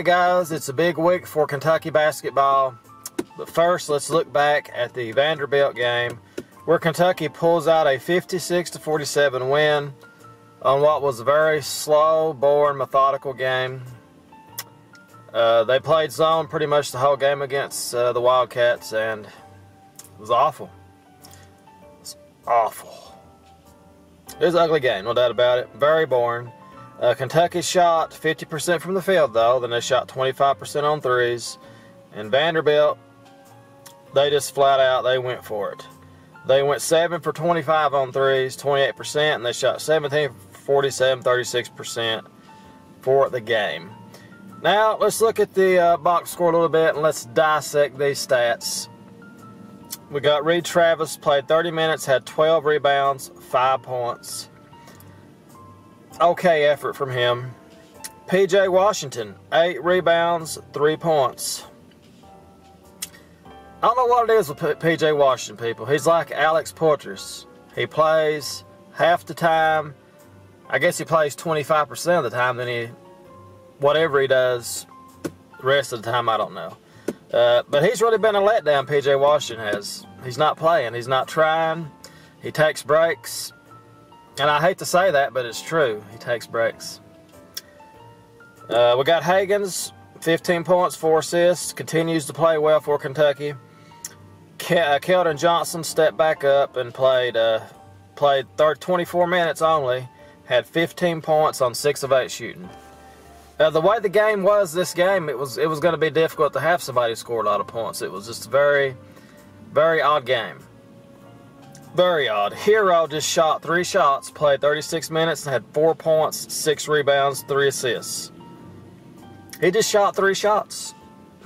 guys, it's a big week for Kentucky basketball. But first, let's look back at the Vanderbilt game, where Kentucky pulls out a 56-47 win on what was a very slow, boring, methodical game. They played zone pretty much the whole game against the Wildcats, and it was awful. It's awful. It was an ugly game, no doubt about it. Very boring. Kentucky shot 50% from the field, though. Then they shot 25% on threes. And Vanderbilt, they just flat out, they went for it. They went 7 for 25 on threes, 28%, and they shot 17 for 47, 36% for the game. Now, let's look at the box score a little bit, and let's dissect these stats. We got Reed Travis, played 30 minutes, had 12 rebounds, 5 points. Okay effort from him. P.J. Washington, 8 rebounds, 3 points. I don't know what it is with P.J. Washington, people. He's like Alex Poitras. He plays half the time. I guess he plays 25% of the time. Then whatever he does, the rest of the time, I don't know. But he's really been a letdown, P.J. Washington has. He's not playing. He's not trying. He takes breaks. And I hate to say that, but it's true. He takes breaks. We got Hagans, 15 points, 4 assists. Continues to play well for Kentucky. Keldon Johnson stepped back up and played 24 minutes only. Had 15 points on 6 of 8 shooting. The way the game was this game, it was going to be difficult to have somebody score a lot of points. It was just a very, very odd game. Very odd. Hero just shot 3 shots, played 36 minutes, and had 4 points, 6 rebounds, 3 assists. He just shot 3 shots.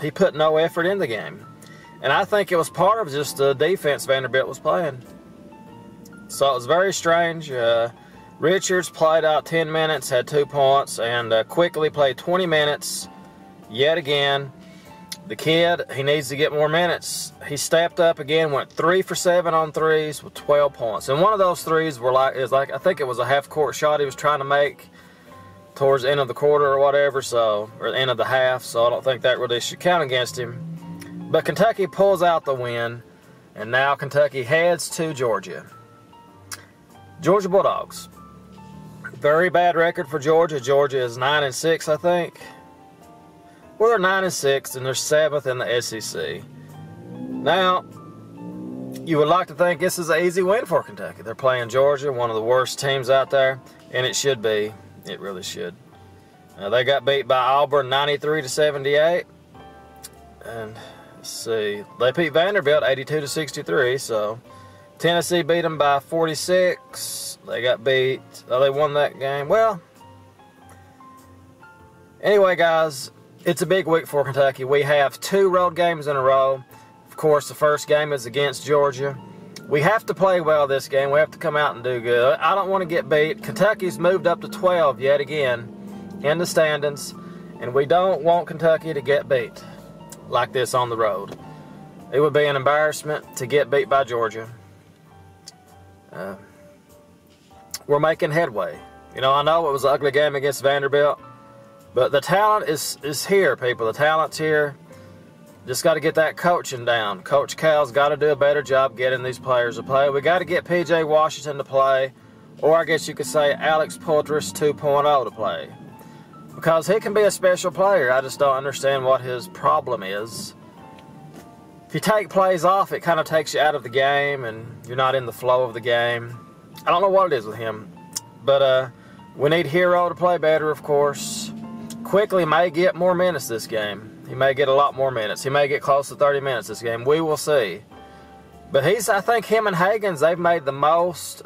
He put no effort in the game. And I think it was part of just the defense Vanderbilt was playing. So it was very strange. Richards played out 10 minutes, had 2 points, and quickly played 20 minutes yet again. The kid, he needs to get more minutes. He stepped up again, went 3 for 7 on threes with 12 points. And one of those threes I think it was a half-court shot he was trying to make towards the end of the quarter or whatever, or the end of the half, so I don't think that really should count against him. But Kentucky pulls out the win, and now Kentucky heads to Georgia. Georgia Bulldogs. Very bad record for Georgia. Georgia is 9-6, I think. Well, they're 9-6, and they're 7th in the SEC. Now, you would like to think this is an easy win for Kentucky. They're playing Georgia, one of the worst teams out there, and it should be. It really should. They got beat by Auburn 93-78, and let's see, they beat Vanderbilt 82-63. So Tennessee beat them by 46. They got beat. They won that game. Well, anyway, guys. It's a big week for Kentucky. We have 2 road games in a row. Of course, the first game is against Georgia. We have to play well this game. We have to come out and do good. I don't want to get beat. Kentucky's moved up to 12 yet again in the standings, and we don't want Kentucky to get beat like this on the road. It would be an embarrassment to get beat by Georgia. We're making headway. You know, I know it was an ugly game against Vanderbilt, but the talent is here, people. The talent's here. Just got to get that coaching down. Coach Cal's got to do a better job getting these players to play. We got to get P.J. Washington to play, or I guess you could say Alex Poitras 2.0 to play, because he can be a special player. I just don't understand what his problem is. If you take plays off, it kind of takes you out of the game, and you're not in the flow of the game. I don't know what it is with him, but we need Hero to play better, of course. Quickly may get more minutes this game. He may get a lot more minutes. He may get close to 30 minutes this game. We will see. But I think him and Hagans, they've made the most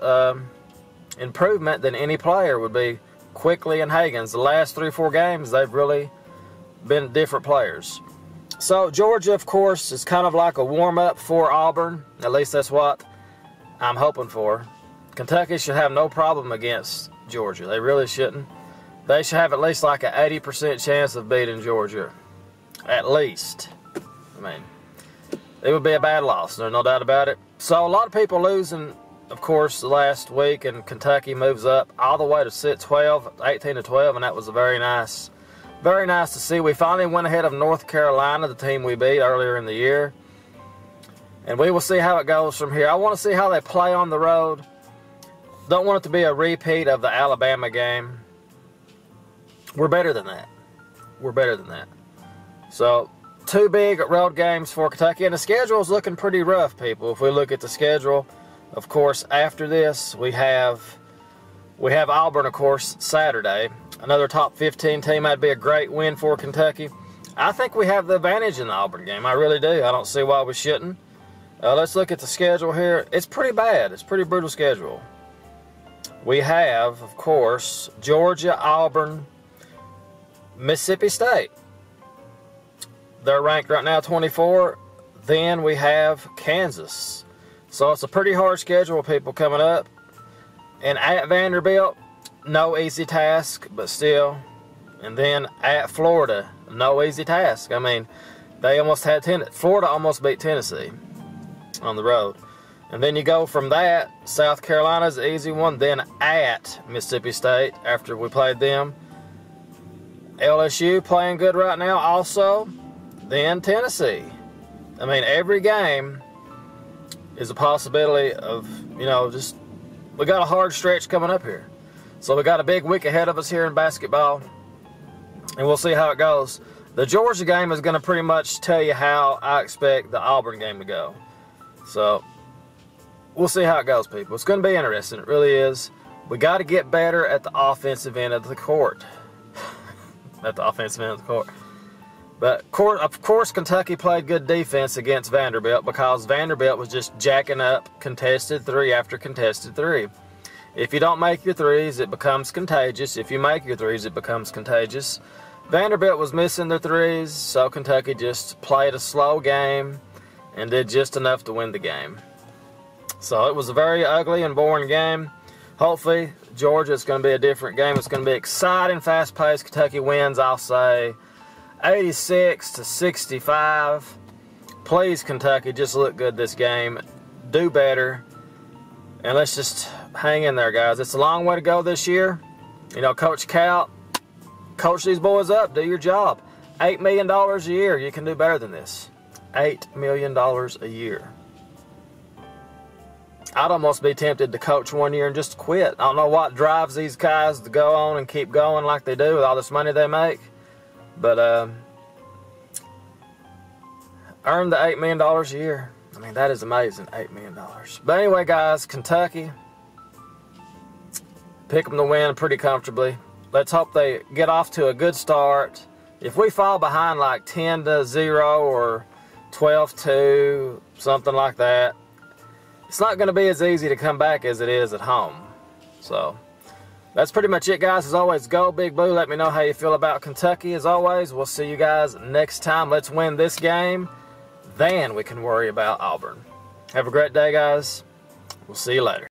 improvement than any player would be. Quickly and Hagans. The last 3-4 games, they've really been different players. So Georgia, of course, is kind of like a warm-up for Auburn. At least that's what I'm hoping for. Kentucky should have no problem against Georgia. They really shouldn't. They should have at least like an 80% chance of beating Georgia. At least. I mean, it would be a bad loss. There's no doubt about it. So a lot of people losing, of course, the last week, and Kentucky moves up all the way to 18-12, and that was a very nice very nice to see. We finally went ahead of North Carolina, the team we beat earlier in the year. And we will see how it goes from here. I want to see how they play on the road. Don't want it to be a repeat of the Alabama game. We're better than that. We're better than that. So, 2 big road games for Kentucky. And the schedule is looking pretty rough, people. If we look at the schedule, of course, after this, we have Auburn, of course, Saturday. Another top 15 team. That'd be a great win for Kentucky. I think we have the advantage in the Auburn game. I really do. I don't see why we shouldn't. Let's look at the schedule here. It's pretty bad. It's a pretty brutal schedule. We have, of course, Georgia, Auburn, Mississippi State. They're ranked right now 24. Then we have Kansas. So it's a pretty hard schedule, people, coming up. And at Vanderbilt, no easy task, but still. And then at Florida, no easy task. I mean, they almost had Florida almost beat Tennessee on the road. And then you go from that, South Carolina's an easy one, then at Mississippi State after we played them. LSU playing good right now also, then Tennessee. I mean, every game is a possibility of, just, we got a hard stretch coming up here. So we got a big week ahead of us here in basketball, and we'll see how it goes. The Georgia game is going to pretty much tell you how I expect the Auburn game to go. So, we'll see how it goes, people. It's going to be interesting. It really is. We got to get better at the offensive end of the court. At the offensive end of the court. But, of course, Kentucky played good defense against Vanderbilt because Vanderbilt was just jacking up contested 3 after contested 3. If you don't make your threes, it becomes contagious. If you make your threes, it becomes contagious. Vanderbilt was missing their threes, so Kentucky just played a slow game and did just enough to win the game. So it was a very ugly and boring game. Hopefully, Georgia, it's going to be a different game. It's going to be exciting, fast-paced. Kentucky wins, I'll say, 86-65. Please, Kentucky, just look good this game. Do better. And let's just hang in there, guys. It's a long way to go this year. Coach Cal, coach these boys up. Do your job. $8 million a year. You can do better than this. $8 million a year. I'd almost be tempted to coach 1 year and just quit. I don't know what drives these guys to go on and keep going like they do with all this money they make. But earn the $8 million a year. I mean, that is amazing, $8 million. But anyway, guys, Kentucky, pick them to win pretty comfortably. Let's hope they get off to a good start. If we fall behind like 10-0 or 12-2, something like that, it's not going to be as easy to come back as it is at home. So, that's pretty much it, guys. As always, go Big Blue. Let me know how you feel about Kentucky. As always, we'll see you guys next time. Let's win this game. Then we can worry about Auburn. Have a great day, guys. We'll see you later.